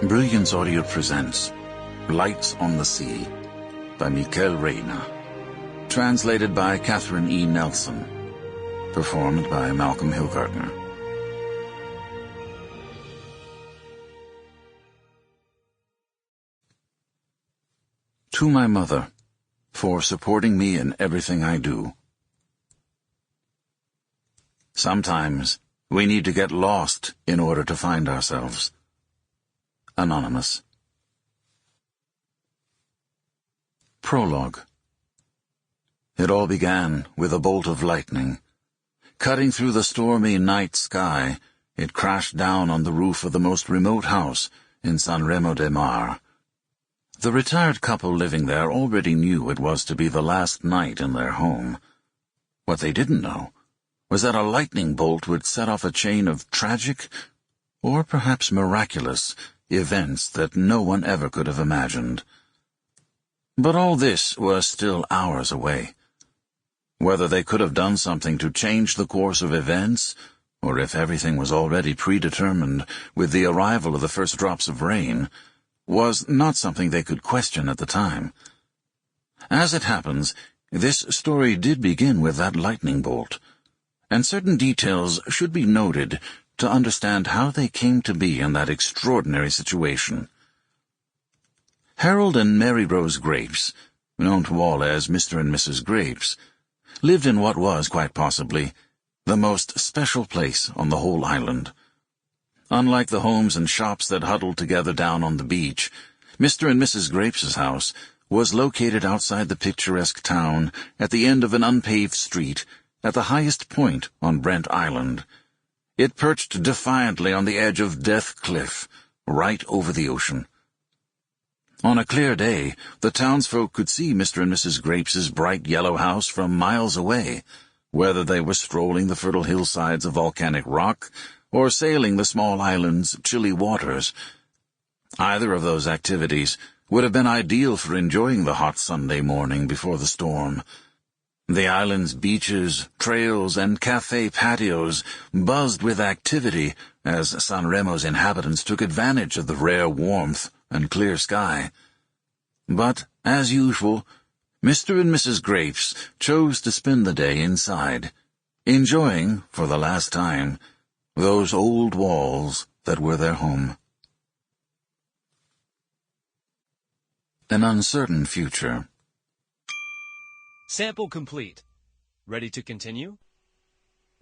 Brilliance Audio presents Lights on the Sea by Miquel Reina. Translated by Catherine E. Nelson. Performed by Malcolm Hillgartner. To my mother, for supporting me in everything I do. Sometimes we need to get lost in order to find ourselves. Anonymous. Prologue. It all began with a bolt of lightning. Cutting through the stormy night sky, it crashed down on the roof of the most remote house in San Remo de Mar. The retired couple living there already knew it was to be the last night in their home. What they didn't know was that a lightning bolt would set off a chain of tragic, or perhaps miraculous, events that no one ever could have imagined. But all this was still hours away. Whether they could have done something to change the course of events, or if everything was already predetermined with the arrival of the first drops of rain, was not something they could question at the time. As it happens, this story did begin with that lightning bolt, and certain details should be noted to understand how they came to be in that extraordinary situation. Harold and Mary Rose Grapes, known to all as Mr. and Mrs. Grapes, lived in what was, quite possibly, the most special place on the whole island. Unlike the homes and shops that huddled together down on the beach, Mr. and Mrs. Grapes' house was located outside the picturesque town at the end of an unpaved street at the highest point on Brent Island. It perched defiantly on the edge of Death Cliff, right over the ocean. On a clear day, the townsfolk could see Mr. and Mrs. Grapes' bright yellow house from miles away, whether they were strolling the fertile hillsides of volcanic rock or sailing the small island's chilly waters. Either of those activities would have been ideal for enjoying the hot Sunday morning before the storm. The island's beaches, trails, and cafe patios buzzed with activity as San Remo's inhabitants took advantage of the rare warmth and clear sky. But, as usual, Mr. and Mrs. Grapes chose to spend the day inside, enjoying, for the last time, those old walls that were their home. An uncertain future. Sample complete. Ready to continue?